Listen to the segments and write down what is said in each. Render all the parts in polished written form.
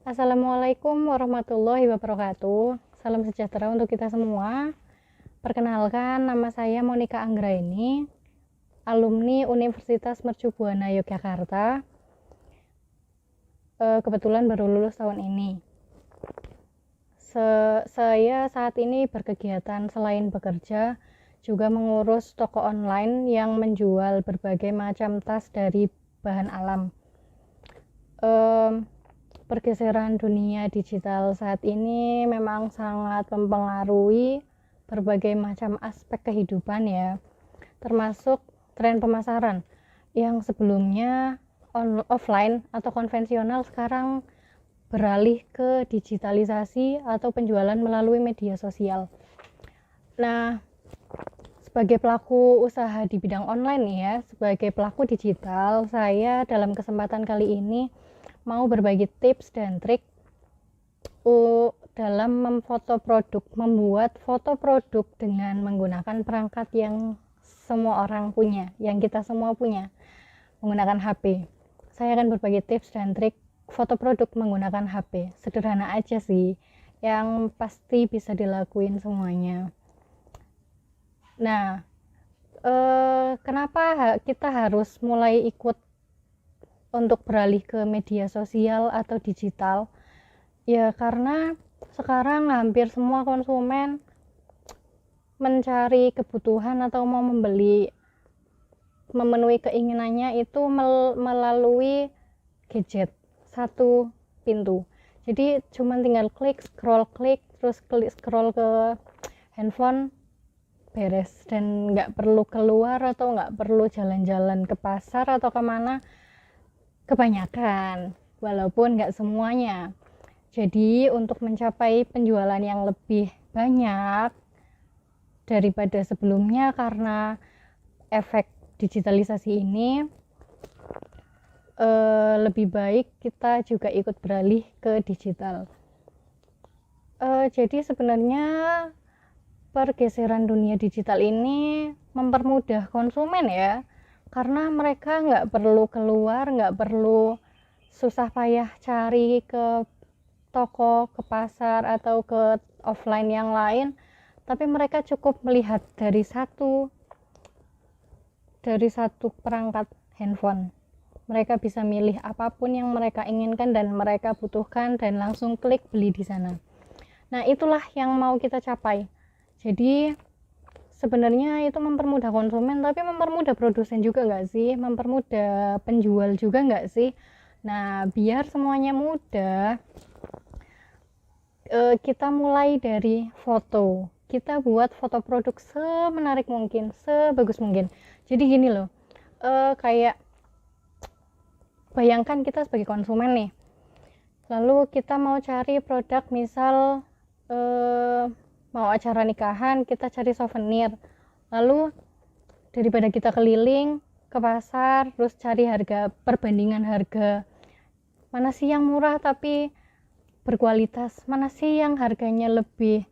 Assalamualaikum warahmatullahi wabarakatuh. Salam sejahtera untuk kita semua. Perkenalkan, nama saya Monica Anggraini, alumni Universitas Mercu Buana Yogyakarta. Kebetulan baru lulus tahun ini. Saya saat ini berkegiatan selain bekerja, juga mengurus toko online yang menjual berbagai macam tas dari bahan alam. Pergeseran dunia digital saat ini memang sangat mempengaruhi berbagai macam aspek kehidupan ya, termasuk tren pemasaran yang sebelumnya offline atau konvensional sekarang beralih ke digitalisasi atau penjualan melalui media sosial. Nah, sebagai pelaku usaha di bidang online nih ya, sebagai pelaku digital, saya dalam kesempatan kali ini mau berbagi tips dan trik dalam memfoto produk, membuat foto produk dengan menggunakan perangkat yang semua orang punya, yang kita semua punya, menggunakan HP. Saya akan berbagi tips dan trik foto produk menggunakan HP. Sederhana aja sih, yang pasti bisa dilakuin semuanya. Nah, kenapa kita harus mulai ikut untuk beralih ke media sosial atau digital? Ya karena sekarang hampir semua konsumen mencari kebutuhan atau mau memenuhi keinginannya itu melalui gadget satu pintu. Jadi cuma tinggal klik, terus scroll ke handphone, beres, dan nggak perlu keluar atau nggak perlu jalan-jalan ke pasar atau kemana, kebanyakan, walaupun nggak semuanya. Jadi untuk mencapai penjualan yang lebih banyak daripada sebelumnya karena efek digitalisasi ini, lebih baik kita juga ikut beralih ke digital. Jadi sebenarnya pergeseran dunia digital ini mempermudah konsumen ya, karena mereka nggak perlu keluar, nggak perlu susah payah cari ke toko, ke pasar, atau ke offline yang lain, tapi mereka cukup melihat dari satu perangkat handphone. Mereka bisa milih apapun yang mereka inginkan dan mereka butuhkan dan langsung klik beli di sana. Nah, itulah yang mau kita capai. Jadi sebenarnya itu mempermudah konsumen, tapi mempermudah produsen juga nggak sih? Mempermudah penjual juga nggak sih? Nah, biar semuanya mudah, kita mulai dari foto. Kita buat foto produk semenarik mungkin, sebagus mungkin. Jadi gini loh, kayak bayangkan kita sebagai konsumen nih, lalu kita mau cari produk, misal mau acara nikahan, kita cari souvenir, lalu daripada kita keliling ke pasar terus cari harga, perbandingan harga, mana sih yang murah tapi berkualitas, mana sih yang harganya lebih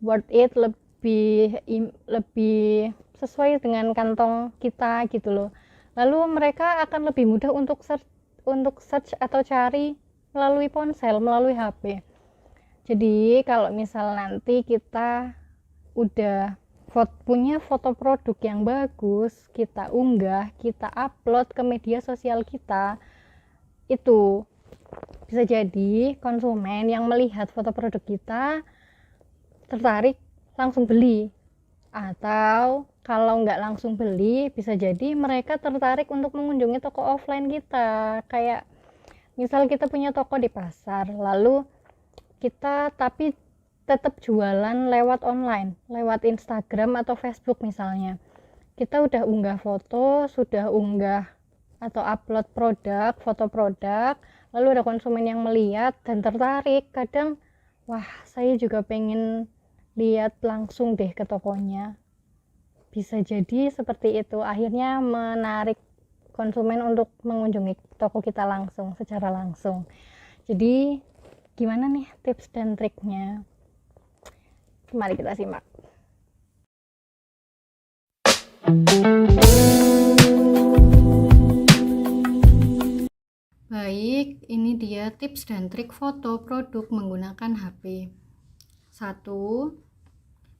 worth it, lebih sesuai dengan kantong kita gitu loh. Lalu mereka akan lebih mudah untuk search atau cari melalui ponsel, melalui HP. Jadi kalau misal nanti kita udah punya foto produk yang bagus, kita unggah, kita upload ke media sosial kita, itu bisa jadi konsumen yang melihat foto produk kita tertarik langsung beli, atau kalau nggak langsung beli, bisa jadi mereka tertarik untuk mengunjungi toko offline kita. Kayak misal kita punya toko di pasar, lalu kita tapi tetap jualan lewat online, lewat Instagram atau Facebook misalnya. Kita udah unggah foto, sudah unggah atau upload produk, foto produk, lalu ada konsumen yang melihat dan tertarik. Kadang, wah, saya juga pengen lihat langsung deh ke tokonya. Bisa jadi seperti itu, akhirnya menarik konsumen untuk mengunjungi toko kita langsung, secara langsung. Jadi gimana nih tips dan triknya? Mari kita simak. Baik, baik, ini dia tips dan trik foto produk menggunakan HP. 1.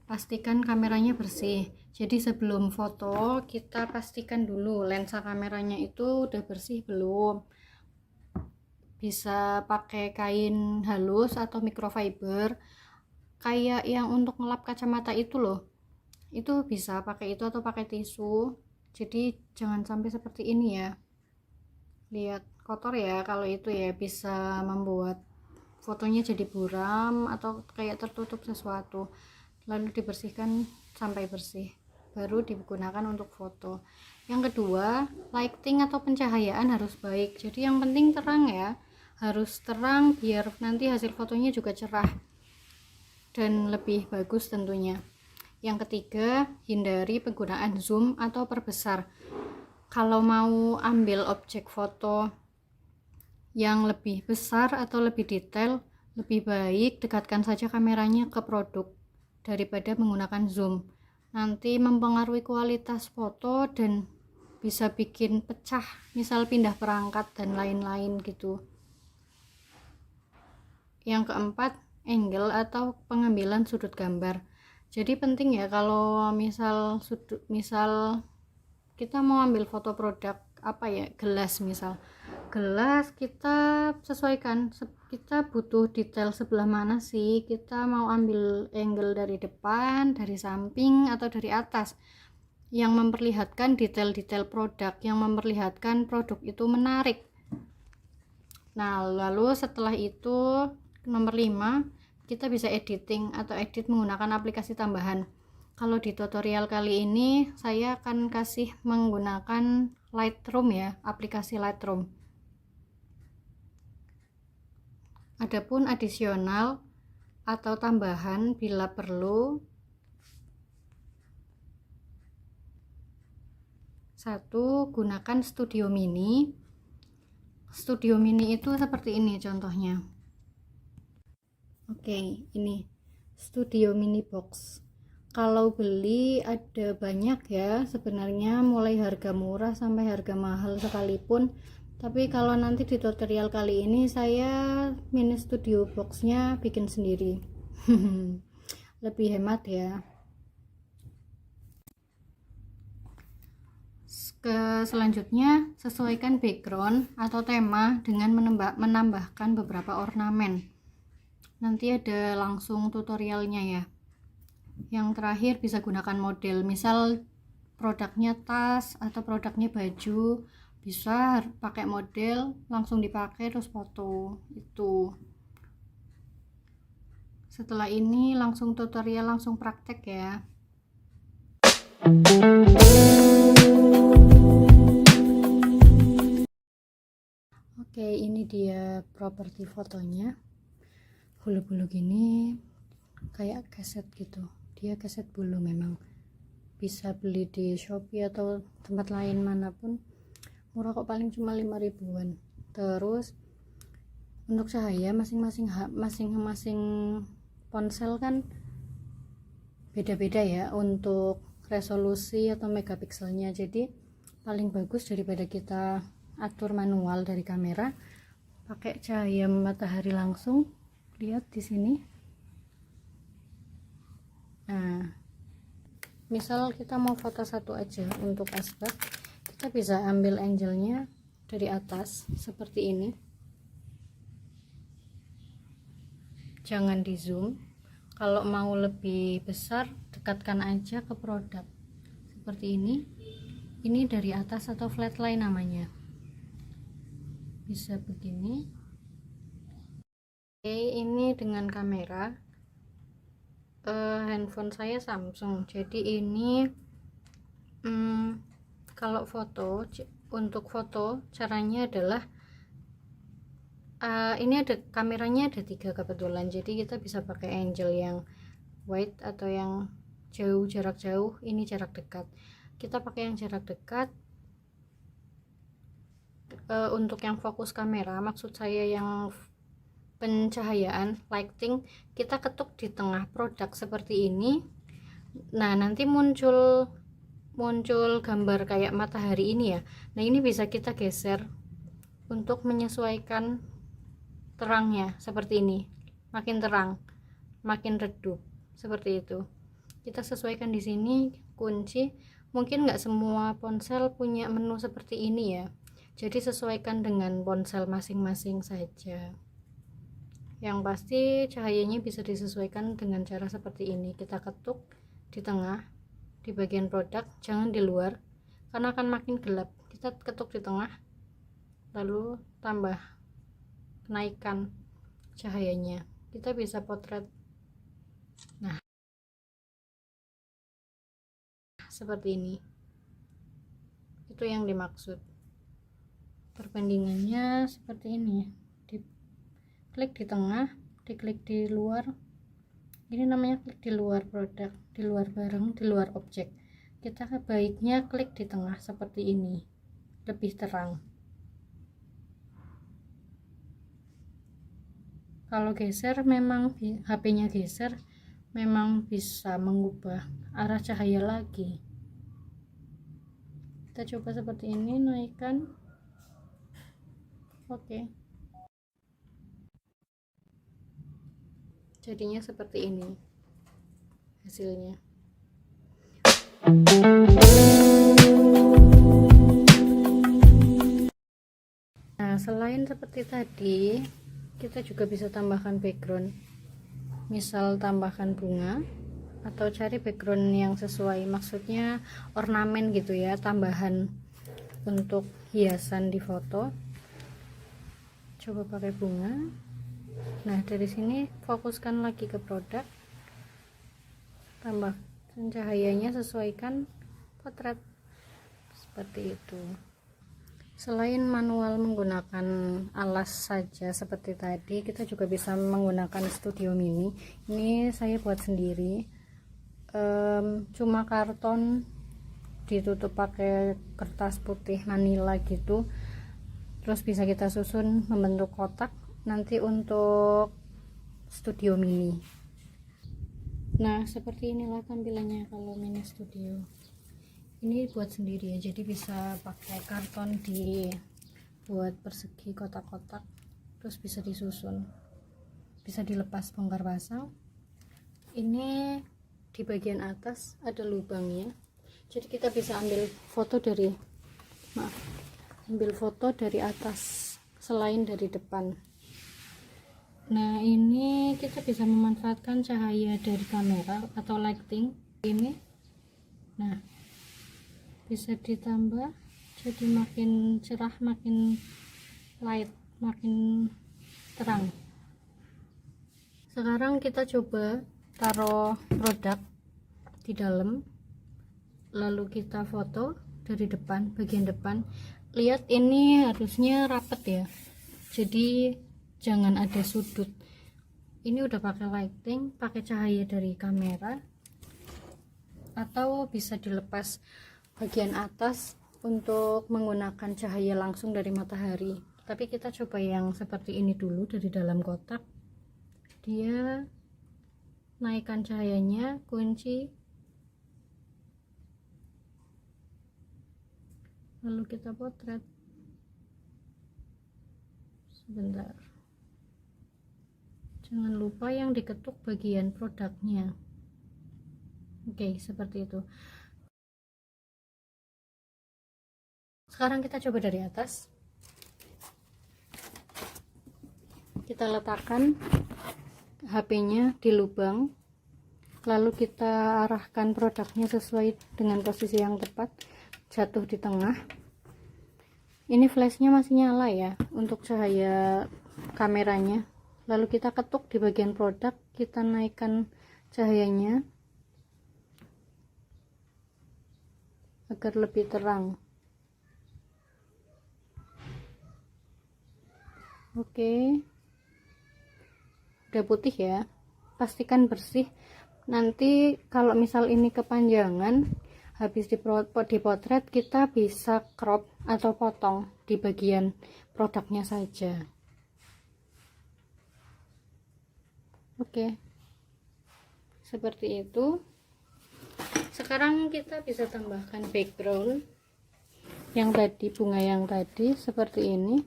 Pastikan kameranya bersih. Jadi sebelum foto kita pastikan dulu lensa kameranya itu udah bersih belum. Bisa pakai kain halus atau microfiber kayak yang untuk ngelap kacamata itu loh. Itu bisa pakai itu atau pakai tisu. Jadi jangan sampai seperti ini ya. Lihat kotor ya, kalau itu ya bisa membuat fotonya jadi buram atau kayak tertutup sesuatu. Lalu dibersihkan sampai bersih, baru digunakan untuk foto. Yang kedua, lighting atau pencahayaan harus baik. Jadi yang penting terang ya, harus terang biar nanti hasil fotonya juga cerah dan lebih bagus tentunya. Yang ketiga, hindari penggunaan zoom atau perbesar. Kalau mau ambil objek foto yang lebih besar atau lebih detail, lebih baik dekatkan saja kameranya ke produk daripada menggunakan zoom. Nanti mempengaruhi kualitas foto dan bisa bikin pecah, misal pindah perangkat dan lain-lain gitu. Yang keempat, angle atau pengambilan sudut gambar. Jadi penting ya kalau misal kita mau ambil foto produk gelas, misal gelas, kita sesuaikan kita butuh detail sebelah mana sih, kita mau ambil angle dari depan, dari samping, atau dari atas yang memperlihatkan detail-detail produk, yang memperlihatkan produk itu menarik. Nah, lalu setelah itu nomor 5, kita bisa editing atau edit menggunakan aplikasi tambahan. Kalau di tutorial kali ini saya akan kasih menggunakan Lightroom ya, aplikasi Lightroom. Adapun adisional atau tambahan bila perlu, 1. Gunakan Studio Mini. Studio Mini itu seperti ini contohnya. Oke, ini Studio Mini Box. Kalau beli ada banyak ya sebenarnya, mulai harga murah sampai harga mahal sekalipun. Tapi kalau nanti di tutorial kali ini saya mini studio boxnya bikin sendiri. Lebih hemat ya. Selanjutnya, sesuaikan background atau tema dengan menambahkan beberapa ornamen. Nanti ada langsung tutorialnya ya. Yang terakhir, bisa gunakan model, misal produknya tas atau produknya baju, bisa pakai model langsung dipakai terus foto itu. Setelah ini langsung tutorial, langsung praktek ya. Oke, ini dia properti fotonya. Bulu-bulu gini kayak keset gitu, dia keset bulu, memang bisa beli di Shopee atau tempat lain manapun, murah kok, paling cuma 5 ribuan. Terus untuk cahaya masing-masing ponsel kan beda-beda ya untuk resolusi atau megapikselnya, jadi paling bagus daripada kita atur manual dari kamera, pakai cahaya matahari langsung. Lihat di sini. Nah, misal kita mau foto satu aja untuk asbak, kita bisa ambil angle-nya dari atas seperti ini, jangan di zoom. Kalau mau lebih besar, dekatkan aja ke produk seperti ini. Ini dari atas atau flatline namanya, bisa begini. Oke, ini dengan kamera handphone saya Samsung, jadi ini kalau untuk foto caranya adalah ini ada kameranya, ada 3 kebetulan, jadi kita bisa pakai angle yang wide atau yang jauh, jarak jauh. Ini jarak dekat, kita pakai yang jarak dekat. Untuk yang fokus kamera, maksud saya yang pencahayaan, lighting, kita ketuk di tengah produk seperti ini. Nah, nanti muncul gambar kayak matahari ini ya. Nah, ini bisa kita geser untuk menyesuaikan terangnya seperti ini, makin terang makin redup seperti itu. Kita sesuaikan di sini kunci. Mungkin nggak semua ponsel punya menu seperti ini ya, jadi sesuaikan dengan ponsel masing-masing saja. Yang pasti cahayanya bisa disesuaikan dengan cara seperti ini. Kita ketuk di tengah, di bagian produk, jangan di luar karena akan makin gelap. Kita ketuk di tengah, lalu tambah, naikkan cahayanya. Kita bisa potret. Nah, seperti ini. Itu yang dimaksud. Perbandingannya seperti ini. Klik di tengah, diklik di luar. Ini namanya klik di luar produk, di luar barang, di luar objek. Kita baiknya klik di tengah seperti ini, lebih terang. Kalau geser, memang HP-nya geser, memang bisa mengubah arah cahaya lagi. Kita coba seperti ini, naikkan. Oke. Jadinya seperti ini hasilnya. Nah, selain seperti tadi, kita juga bisa tambahkan background. Misal tambahkan bunga atau cari background yang sesuai, maksudnya ornamen gitu ya, tambahan untuk hiasan di foto. Coba pakai bunga. Nah, dari sini fokuskan lagi ke produk, tambah cahayanya, sesuaikan potret seperti itu. Selain manual menggunakan alas saja seperti tadi, kita juga bisa menggunakan Studio Mini. Ini saya buat sendiri, cuma karton ditutup pakai kertas putih manila gitu, terus bisa kita susun membentuk kotak nanti untuk Studio Mini. Nah, seperti inilah tampilannya kalau mini studio. Ini buat sendiri ya, jadi bisa pakai karton dibuat persegi kotak-kotak, terus bisa disusun, bisa dilepas bongkar pasang. Ini di bagian atas ada lubangnya, jadi kita bisa ambil foto dari atas selain dari depan. Nah, ini kita bisa memanfaatkan cahaya dari kamera atau lighting ini. Nah, bisa ditambah jadi makin cerah, makin light, makin terang. Sekarang kita coba taruh produk di dalam, lalu kita foto dari depan, bagian depan. Lihat, ini harusnya rapet ya, jadi jangan ada sudut. Ini udah pakai lighting, pakai cahaya dari kamera, atau bisa dilepas bagian atas untuk menggunakan cahaya langsung dari matahari. Tapi kita coba yang seperti ini dulu dari dalam kotak. Dia naikkan cahayanya, kunci, lalu kita potret. Sebentar, jangan lupa yang diketuk bagian produknya. Oke, seperti itu. Sekarang kita coba dari atas. Kita letakkan HP-nya di lubang, lalu kita arahkan produknya sesuai dengan posisi yang tepat, jatuh di tengah. Ini flashnya masih nyala ya untuk cahaya kameranya. Lalu kita ketuk di bagian produk, kita naikkan cahayanya agar lebih terang. Oke, udah putih ya, pastikan bersih. Nanti kalau misal ini kepanjangan, habis dipotret, kita bisa crop atau potong di bagian produknya saja. Oke, seperti itu. Sekarang kita bisa tambahkan background yang tadi, bunga yang tadi seperti ini.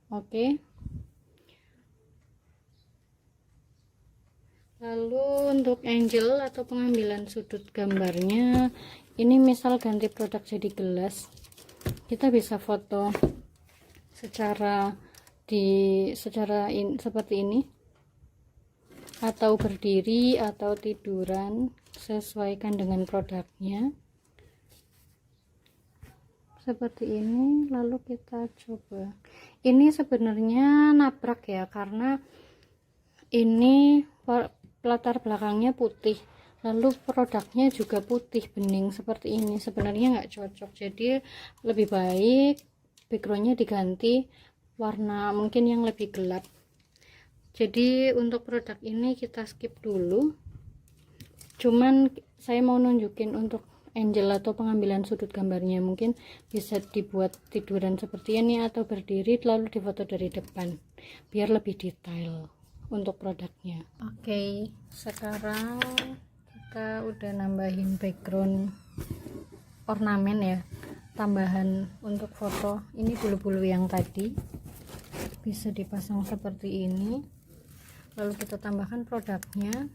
Oke. Lalu untuk angel atau pengambilan sudut gambarnya, ini misal ganti produk jadi gelas, kita bisa foto secara seperti ini, atau berdiri atau tiduran, sesuaikan dengan produknya seperti ini. Lalu kita coba, ini sebenarnya nabrak ya, karena ini latar belakangnya putih, lalu produknya juga putih bening seperti ini. Sebenarnya nggak cocok, jadi lebih baik backgroundnya diganti warna mungkin yang lebih gelap. Jadi untuk produk ini kita skip dulu, cuman saya mau nunjukin untuk angel atau pengambilan sudut gambarnya. Mungkin bisa dibuat tiduran seperti ini atau berdiri, lalu difoto dari depan biar lebih detail untuk produknya. Oke, sekarang kita udah nambahin background ornamen ya, tambahan untuk foto. Ini bulu-bulu yang tadi bisa dipasang seperti ini, lalu kita tambahkan produknya.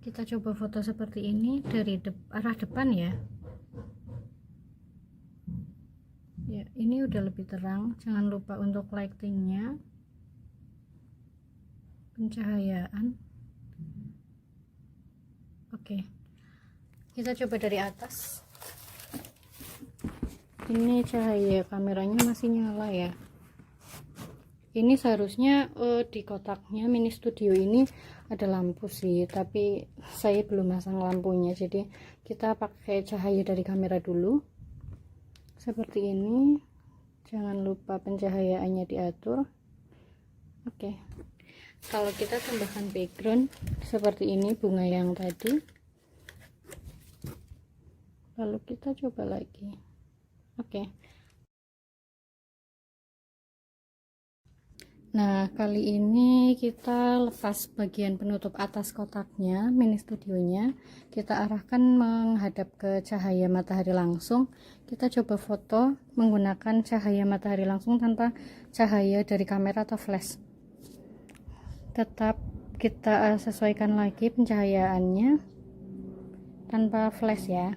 Kita coba foto seperti ini dari arah depan ya. Ya, ini udah lebih terang. Jangan lupa untuk lightingnya, pencahayaan. Oke, kita coba dari atas. Ini cahaya kameranya masih nyala ya. Ini seharusnya di kotaknya mini studio ini ada lampu sih, tapi saya belum masang lampunya, jadi kita pakai cahaya dari kamera dulu seperti ini. Jangan lupa pencahayaannya diatur. Oke, kalau kita tambahkan background seperti ini, bunga yang tadi, lalu kita coba lagi. Oke, nah kali ini kita lepas bagian penutup atas kotaknya, mini studionya, kita arahkan menghadap ke cahaya matahari langsung. Kita coba foto menggunakan cahaya matahari langsung tanpa cahaya dari kamera atau flash. Tetap kita sesuaikan lagi pencahayaannya tanpa flash ya.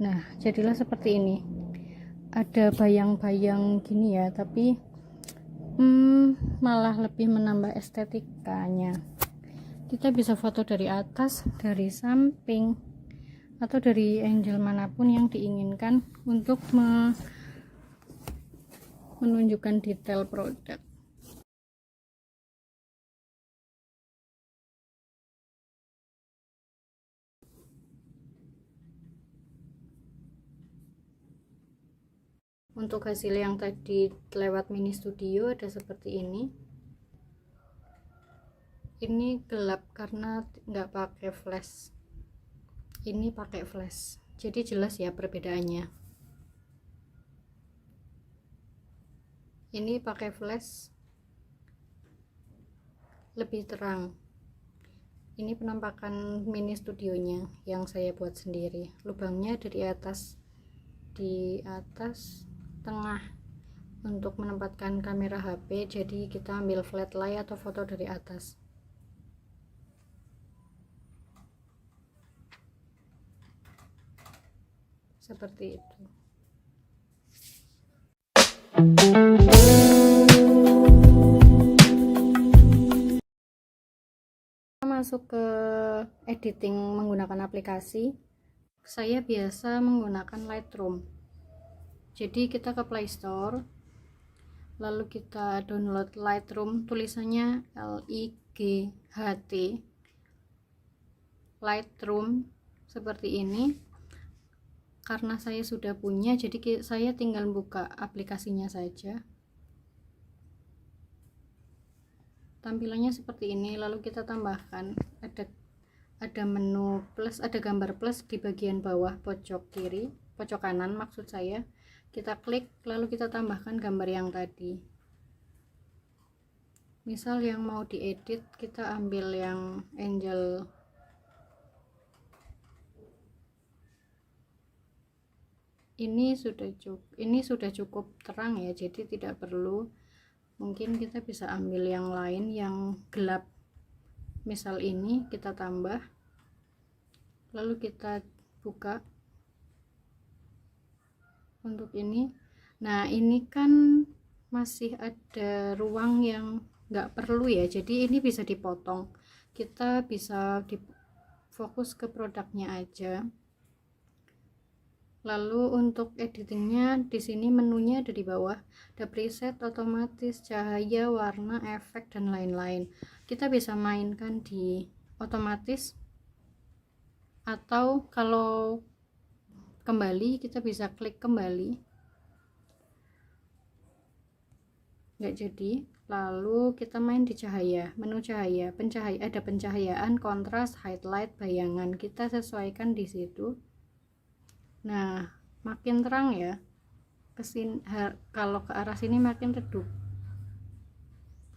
Nah, jadilah seperti ini. Ada bayang-bayang gini ya, tapi malah lebih menambah estetikanya. Kita bisa foto dari atas, dari samping, atau dari angle manapun yang diinginkan untuk menunjukkan detail produk. Untuk hasil yang tadi lewat mini studio ada seperti ini. Ini gelap karena nggak pakai flash, ini pakai flash, jadi jelas ya perbedaannya. Ini pakai flash lebih terang. Ini penampakan mini studionya yang saya buat sendiri. Lubangnya dari di atas tengah untuk menempatkan kamera HP, jadi kita ambil flat lay atau foto dari atas. Seperti itu. Masuk ke editing menggunakan aplikasi. Saya biasa menggunakan Lightroom. Jadi kita ke Play Store, lalu kita download Lightroom, tulisannya LIGHT, Lightroom seperti ini. Karena saya sudah punya, jadi saya tinggal buka aplikasinya saja. Tampilannya seperti ini. Lalu kita tambahkan, ada menu plus, ada gambar plus di bagian bawah pojok kiri, pojok kanan maksud saya. Kita klik, lalu kita tambahkan gambar yang tadi. Misal yang mau diedit, kita ambil yang angel ini sudah cukup terang ya, jadi tidak perlu, mungkin kita bisa ambil yang lain yang gelap, misal ini kita tambah, lalu kita buka untuk ini. Nah ini kan masih ada ruang yang nggak perlu ya, jadi ini bisa dipotong, kita bisa fokus ke produknya aja. Lalu untuk editingnya di sini menunya ada di bawah, ada preset, otomatis, cahaya, warna, efek dan lain-lain. Kita bisa mainkan di otomatis, atau kalau kembali kita bisa klik kembali, nggak jadi. Lalu kita main di cahaya, menu cahaya, ada pencahayaan, kontras, highlight, bayangan, kita sesuaikan di situ. Nah makin terang ya kesini, kalau ke arah sini makin redup.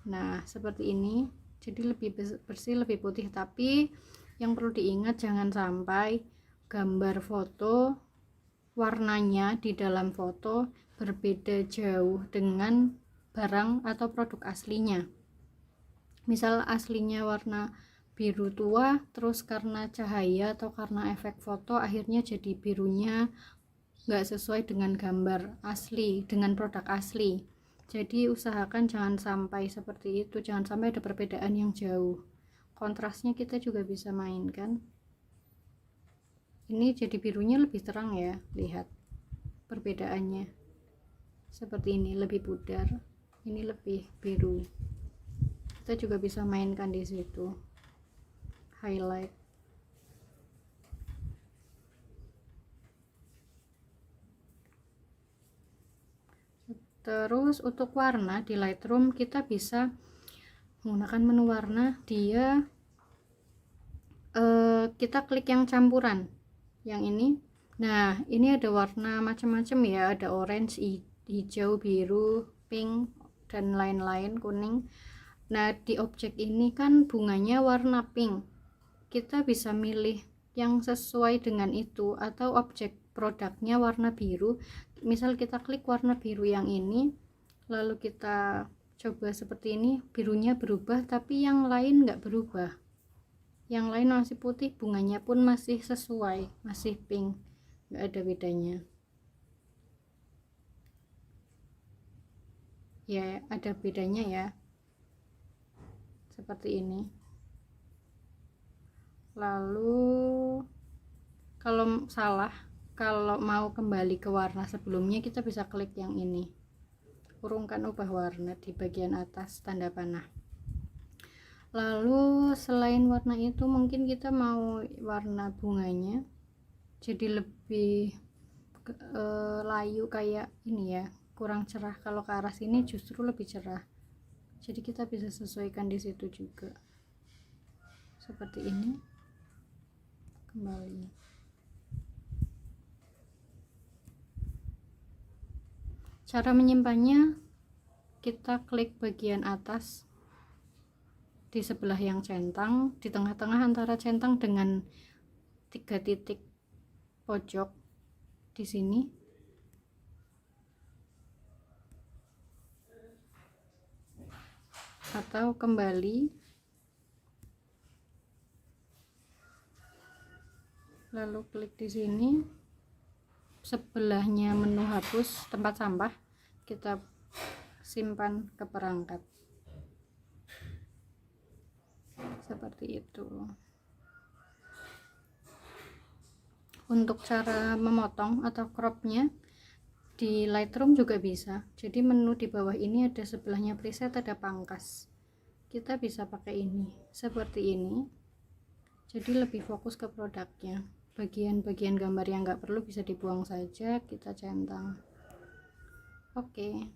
Nah seperti ini, jadi lebih bersih, lebih putih. Tapi yang perlu diingat, jangan sampai gambar foto warnanya di dalam foto berbeda jauh dengan barang atau produk aslinya. Misal aslinya warna biru tua, terus karena cahaya atau karena efek foto akhirnya jadi birunya nggak sesuai dengan gambar asli, dengan produk asli. Jadi usahakan jangan sampai seperti itu, jangan sampai ada perbedaan yang jauh. Kontrasnya kita juga bisa mainkan. Ini jadi birunya lebih terang ya, lihat perbedaannya. Seperti ini lebih pudar, ini lebih biru. Kita juga bisa mainkan di situ, highlight. Terus untuk warna di Lightroom kita bisa menggunakan menu warna, dia kita klik yang campuran yang ini. Nah ini ada warna macam-macam ya, ada orange, hijau, biru, pink dan lain-lain, kuning. Nah di objek ini kan bunganya warna pink, kita bisa milih yang sesuai dengan itu, atau objek produknya warna biru, misal kita klik warna biru yang ini, lalu kita coba seperti ini, birunya berubah tapi yang lain nggak berubah, yang lain masih putih, bunganya pun masih sesuai, masih pink, nggak ada bedanya ya, ada bedanya ya, seperti ini. Lalu kalau kalau mau kembali ke warna sebelumnya, kita bisa klik yang ini, urungkan ubah warna di bagian atas tanda panah. Lalu selain warna itu, mungkin kita mau warna bunganya jadi lebih layu kayak ini ya, kurang cerah. Kalau ke arah sini justru lebih cerah, jadi kita bisa sesuaikan di situ juga, seperti ini. Kembali, cara menyimpannya, kita klik bagian atas di sebelah yang centang, di tengah-tengah antara centang dengan 3 titik pojok di sini. Atau kembali, lalu klik di sini, sebelahnya menu hapus tempat sampah, kita simpan ke perangkat, seperti itu. Untuk cara memotong atau cropnya di Lightroom juga bisa, jadi menu di bawah ini ada sebelahnya preset, ada pangkas, kita bisa pakai ini, seperti ini, jadi lebih fokus ke produknya. Bagian-bagian gambar yang nggak perlu bisa dibuang saja, kita centang. Oke.